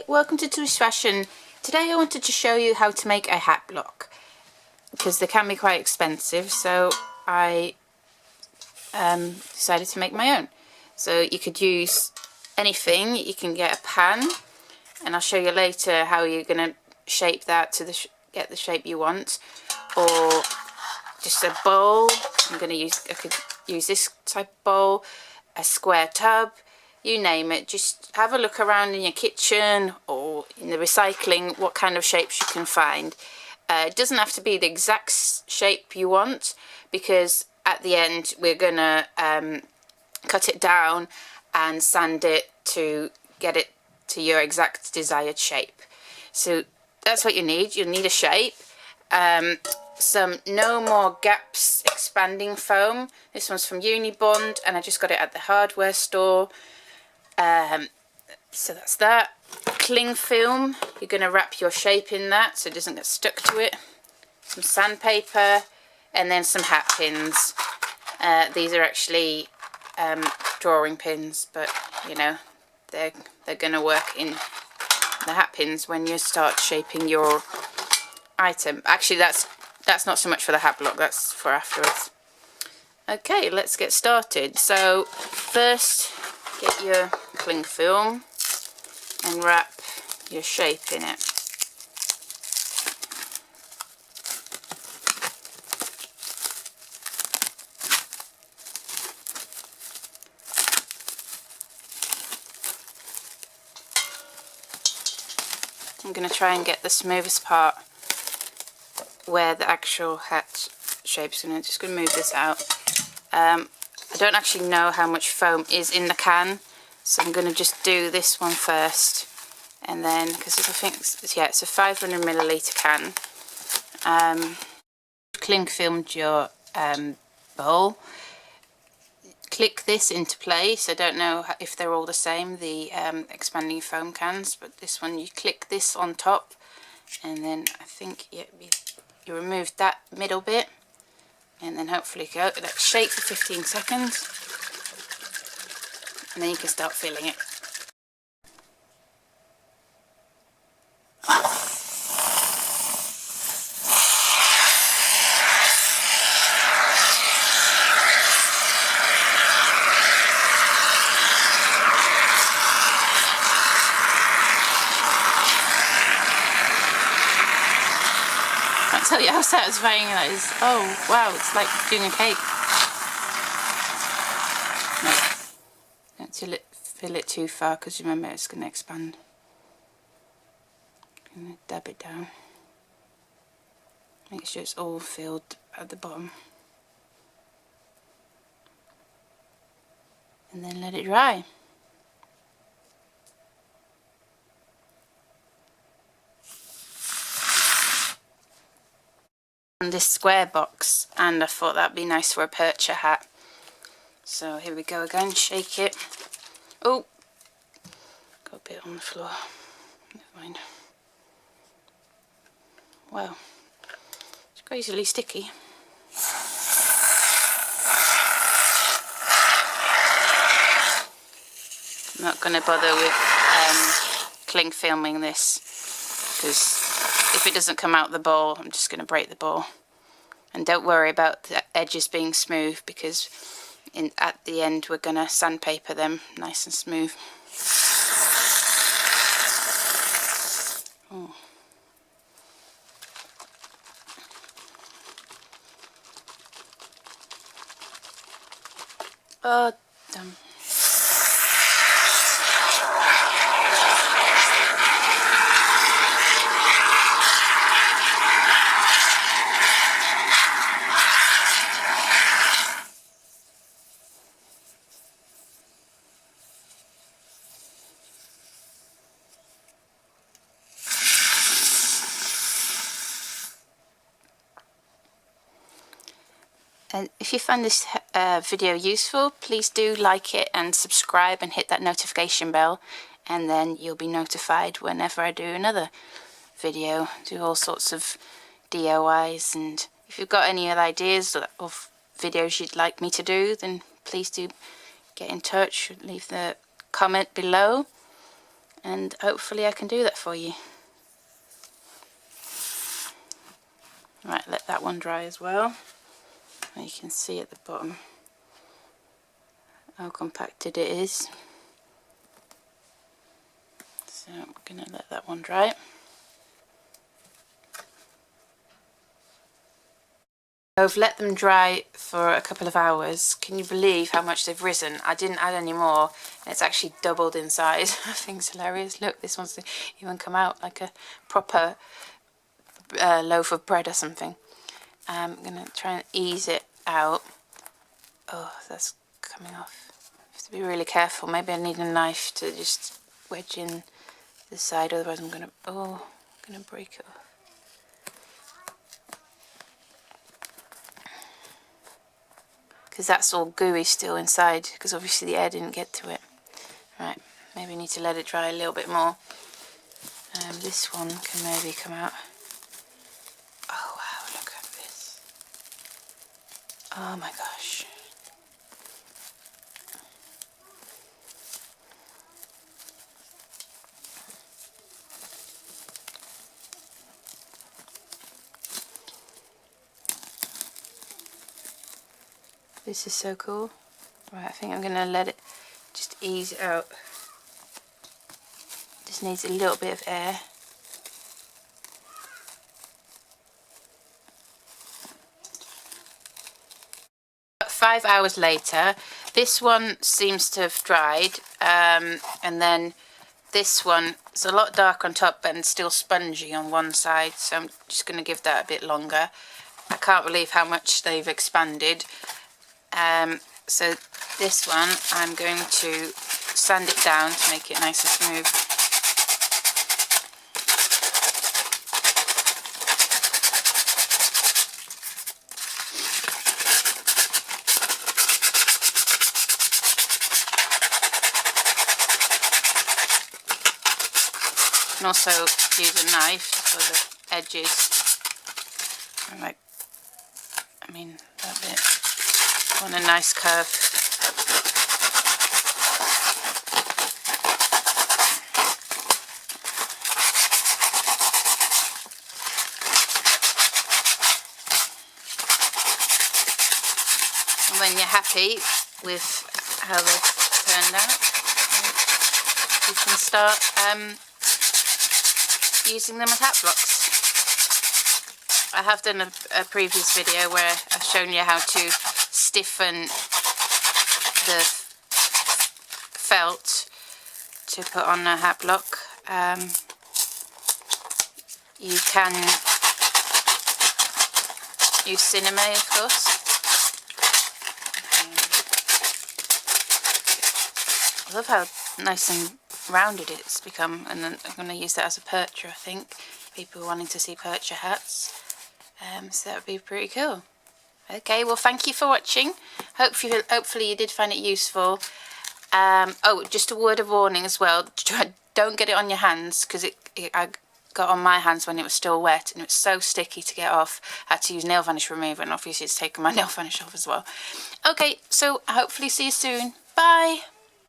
welcome to Toosh Fashion. Today I wanted to show you how to make a hat block because they can be quite expensive, so I decided to make my own. So you could use anything. You can get a pan, and I'll show you later how you're going to shape that to get the shape you want, or just a bowl. I could use this type of bowl, a square tub, you name it. Just have a look around in your kitchen or in the recycling, what kind of shapes you can find. It doesn't have to be the exact shape you want, because at the end we're gonna cut it down and sand it to get it to your exact desired shape. So that's what you need. You'll need a shape, some No More Gaps expanding foam. This one's from Unibond and I just got it at the hardware store. So that's that. Cling film, you're going to wrap your shape in that so it doesn't get stuck to it. Some sandpaper, and then some hat pins. These are actually drawing pins, but you know, they're going to work in the hat pins when you start shaping your item. Actually, that's not so much for the hat block, that's for afterwards. Okay, let's get started. So first, get your cling film and wrap your shape in it. I'm going to try and get the smoothest part where the actual hat shape's going to. Just going to move this out. I don't actually know how much foam is in the can, so I'm going to just do this one first, and then, because I think it's a 500 milliliter can. Cling filmed your bowl. Click this into place. I don't know if they're all the same, the expanding foam cans, but this one, you click this on top, and then I think you remove that middle bit, and then hopefully let it shake for 15 seconds, and then you can start filling it. I can't tell you how satisfying that is. Oh wow, it's like doing a cake. No, don't fill it too far, because remember it's going to expand. I'm going to dab it down. Make sure it's all filled at the bottom. And then let it dry. On this square box, and I thought that'd be nice for a percher hat. So here we go again, shake it. Oh, got a bit on the floor. Never mind. Wow, it's crazily sticky. I'm not going to bother with cling filming this, because if it doesn't come out the bowl, I'm just going to break the bowl. And don't worry about the edges being smooth, because at the end we're going to sandpaper them nice and smooth. Oh. Oh, damn. And if you find this video useful, please do like it and subscribe and hit that notification bell, and then you'll be notified whenever I do another video. Do all sorts of DIYs, and if you've got any other ideas of videos you'd like me to do, then please do get in touch, leave the comment below. and hopefully I can do that for you. Right, let that one dry as well. And you can see at the bottom how compacted it is. So I'm going to let that one dry. I've let them dry for a couple of hours. Can you believe how much they've risen? I didn't add any more, and it's actually doubled in size. I think it's hilarious. Look, this one's even come out like a proper loaf of bread or something. I'm going to try and ease it out. Oh, that's coming off. I have to be really careful. Maybe I need a knife to just wedge in the side, otherwise I'm going to break it off. Because that's all gooey still inside, because obviously the air didn't get to it. Right, maybe I need to let it dry a little bit more. This one can maybe come out. Oh wow, look at this. Oh my gosh. This is so cool. Right, I think I'm going to let it just ease out. Just needs a little bit of air. About 5 hours later, this one seems to have dried, and then this one is a lot darker on top and still spongy on one side, so I'm just going to give that a bit longer. I can't believe how much they've expanded. So this one I'm going to sand it down to make it nice and smooth. You can also use a knife for the edges. I mean that bit on a nice curve. And when you're happy with how they've turned out, you can start using them as hat blocks. I have done a previous video where I've shown you how to stiffen the felt to put on a hat block. You can use cinema, of course. I love how nice and rounded it's become, and then I'm going to use that as a percher, I think. People wanting to see percher hats. So that would be pretty cool. Okay, well thank you for watching. Hopefully you did find it useful. Oh, just a word of warning as well. Don't get it on your hands, because I got on my hands when it was still wet and it was so sticky to get off. I had to use nail varnish remover, and obviously it's taken my nail varnish off as well. Okay, so hopefully see you soon. Bye!